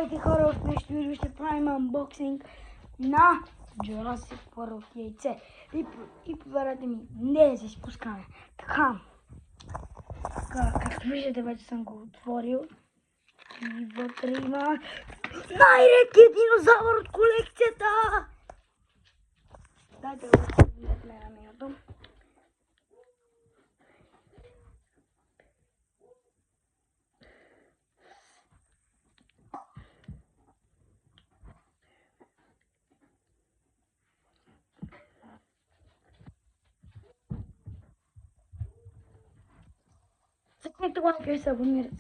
Здравейте хора, в днешното видео ще правим анбоксинг на Jurassic World яйце. И повярвайте ми, не да се спускаме. Така, както виждате, вече съм го отворил. И вътре има най-редкият динозавър от колекцията! Дайте го да на менюто. Цъкнете лайка и се абонирайте.